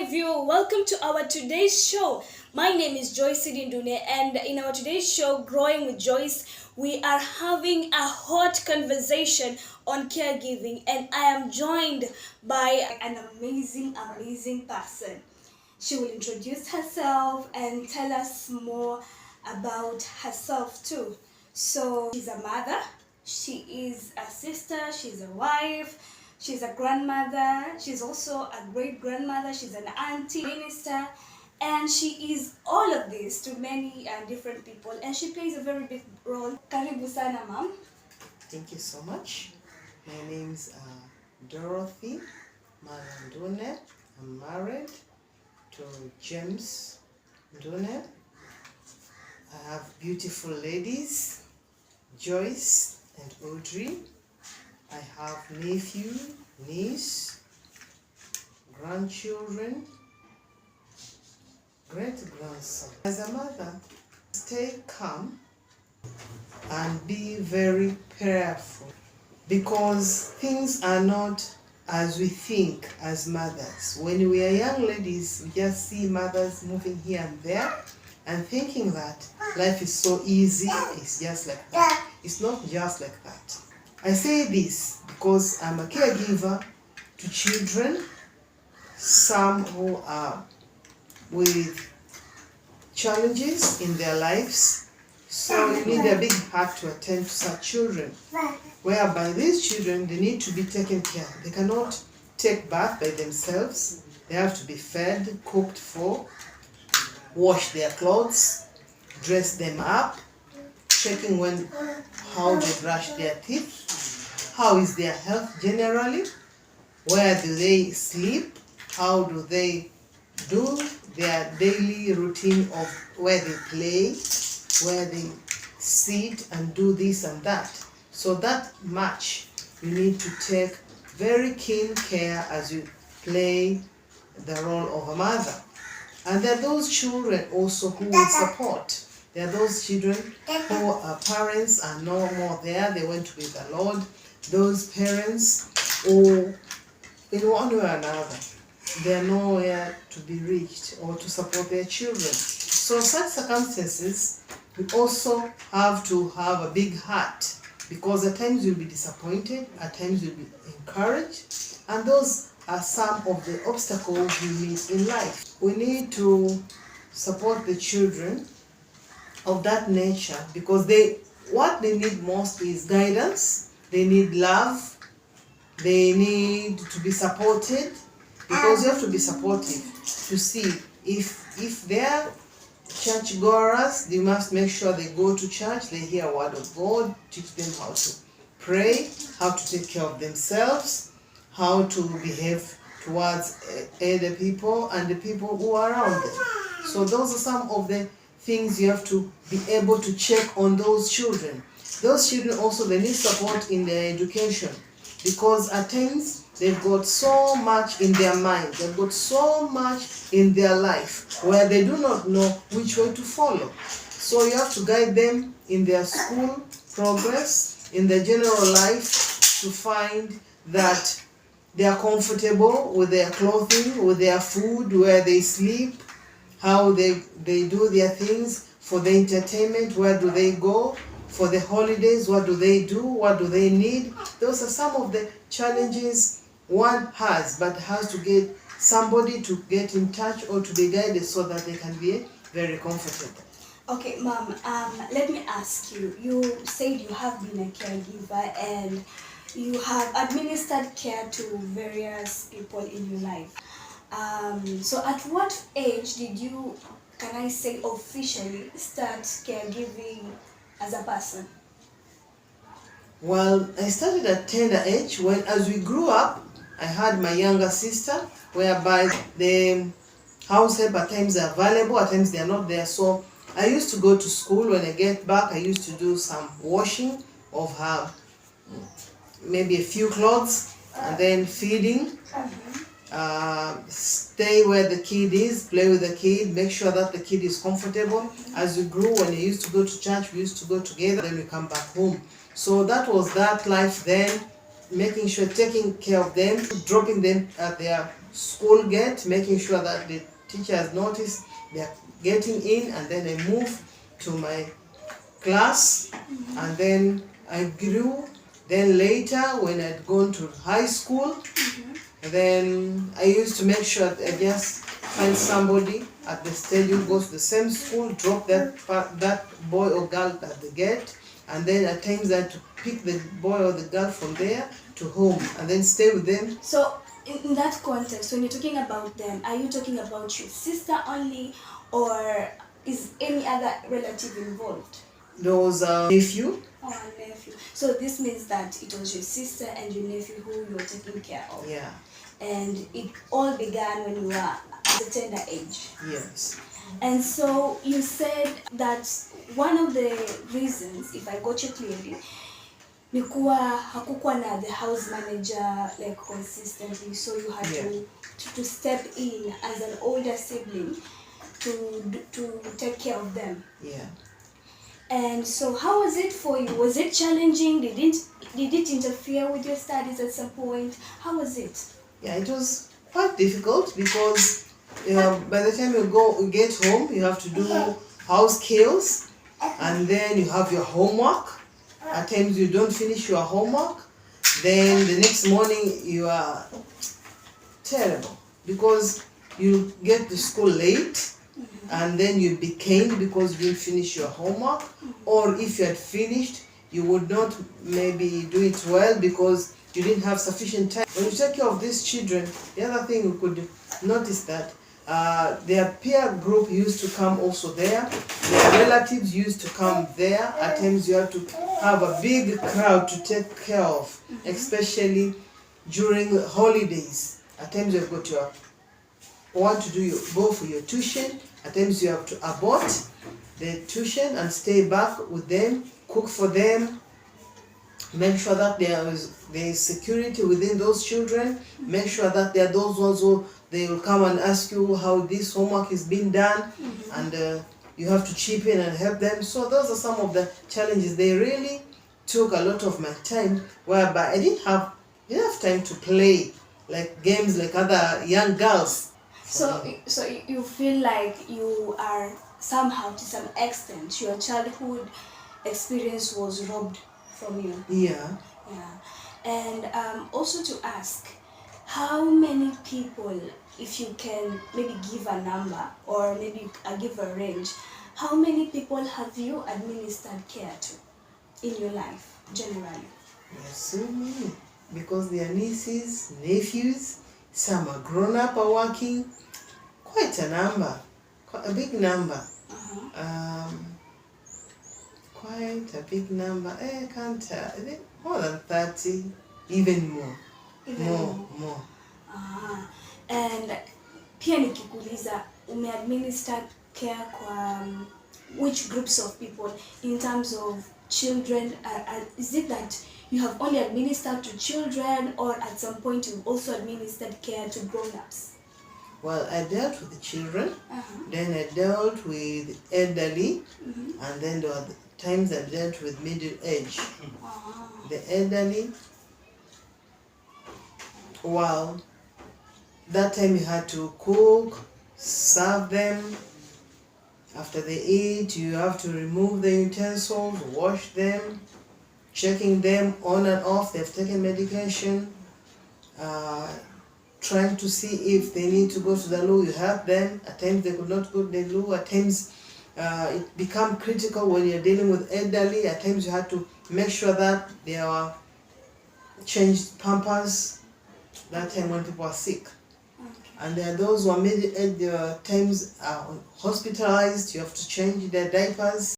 you. Welcome to our today's show. My name is Joyce, and in our today's show, Growing with Joyce, we are having a hot conversation on caregiving, and I am joined by an amazing person. She will introduce herself and tell us more about herself too. So, she's a mother, she is a sister, she's a wife, she's a grandmother, she's also a great grandmother, she's an auntie, minister, and she is all of this to many different people, and she plays a very big role. Karibu sana, ma'am. Thank you so much. My name's Dorothy Marandune. I'm married to James Ndune. I have beautiful ladies, Joyce and Audrey. I have nephew, niece, grandchildren, great-grandson. As a mother, stay calm and be very prayerful, because things are not as we think as mothers. When we are young ladies, we just see mothers moving here and there and thinking that life is so easy, it's just like that. It's not just like that. I say this because I'm a caregiver to children, some who are with challenges in their lives. So you need a big heart to attend to such children, whereby these children, they need to be taken care of. They cannot take bath by themselves. They have to be fed, cooked for, wash their clothes, dress them up, checking how they brush their teeth, how is their health generally, where do they sleep, how do they do their daily routine of where they play, where they sit and do this and that. So that much you need to take very keen care as you play the role of a mother. And there are those children also who will support. There are those children who are parents are no more there, they went with the Lord. Those parents, or in one way or another, they are nowhere to be reached or to support their children. So such circumstances, we also have to have a big heart, because at times you'll be disappointed, at times you'll be encouraged, and those are some of the obstacles we meet in life. We need to support the children of that nature, because what they need most is guidance, they need love, they need to be supported, because you have to be supportive to see if they're churchgoers, they must make sure they go to church, they hear a word of God, teach them how to pray, how to take care of themselves, how to behave towards other people and the people who are around them. So those are some of the things you have to be able to check on those children. Those children also, they need support in their education, because at times they've got so much in their mind, they've got so much in their life where they do not know which way to follow. So you have to guide them in their school progress, in their general life, to find that they are comfortable with their clothing, with their food, where they sleep, how they do their things for the entertainment, where do they go, for the holidays, what do they do, what do they need. Those are some of the challenges one has, but has to get somebody to get in touch or to be guided so that they can be very comfortable. Okay, Mom, let me ask you. You said you have been a caregiver and you have administered care to various people in your life. So at what age did you, can I say officially, start caregiving as a person? Well, I started at tender age when, as we grew up, I had my younger sister, whereby the house help at times are available, at times they are not there. So I used to go to school. When I get back, I used to do some washing of her, maybe a few clothes, and then feeding. Stay where the kid is, play with the kid, make sure that the kid is comfortable. As we grew, when we used to go to church, we used to go together, then we come back home. So that was that life then, making sure, taking care of them, dropping them at their school gate, making sure that the teachers notice they're getting in, and then I move to my class, and then I grew. Then later, when I'd gone to high school, then I used to make sure that I just find somebody at the stage who goes to the same school, drop that boy or girl at the gate, and then at times I had to pick the boy or the girl from there to home, and then stay with them. So in that context, when you're talking about them, are you talking about your sister only, or is any other relative involved? There was a nephew. Oh, a nephew. So this means that it was your sister and your nephew who you were taking care of. Yeah. And it all began when you were at a tender age. Yes. And so you said that one of the reasons, if I got you clearly, ni kuwa hakukuwa na the house manager like consistently, so you had to step in as an older sibling to take care of them. Yeah. And so how was it for you? Was it challenging? Did it interfere with your studies at some point? How was it? Yeah, it was quite difficult because by the time you get home, you have to do house chores, and then you have your homework. At times you don't finish your homework, then the next morning you are terrible because you get to school late, and then you'd be caned because you didn't finish your homework, or if you had finished, you would not maybe do it well because you didn't have sufficient time. When you take care of these children, the other thing you could notice that their peer group used to come also there, their relatives used to come there. At times you have to have a big crowd to take care of, especially during holidays. At times you've got to want to go for your tuition. At times you have to abort the tuition and stay back with them, cook for them, make sure that there is security within those children, make sure that there are those ones who they will come and ask you how this homework is being done, and you have to chip in and help them. So those are some of the challenges. They really took a lot of my time, whereby I didn't have enough time to play like games like other young girls. So you feel like you are somehow, to some extent, your childhood experience was robbed from you. Yeah. Yeah. And also to ask, how many people, if you can maybe give a number or maybe give a range, how many people have you administered care to in your life generally? Yes, so many, because they are nieces, nephews, some are grown up, are working. Quite a number, quite a big number. Quite a big number. I can't tell. I think more than 30, even more. More. And pia nikikuuliza, umeadminister care kwa which groups of people in terms of children? Is it that you have only administered to children, or at some point you also administered care to grown-ups? Well, I dealt with the children, then I dealt with elderly, and then there were times I dealt with middle age. The elderly, well, that time you had to cook, serve them. After they eat, you have to remove the utensils, wash them, checking them on and off, they've taken medication, trying to see if they need to go to the loo, you help them. At times they could not go to the loo. At times it becomes critical when you're dealing with elderly. At times you have to make sure that they are changed pampers that time when people are sick. And there are those who are times hospitalized, you have to change their diapers.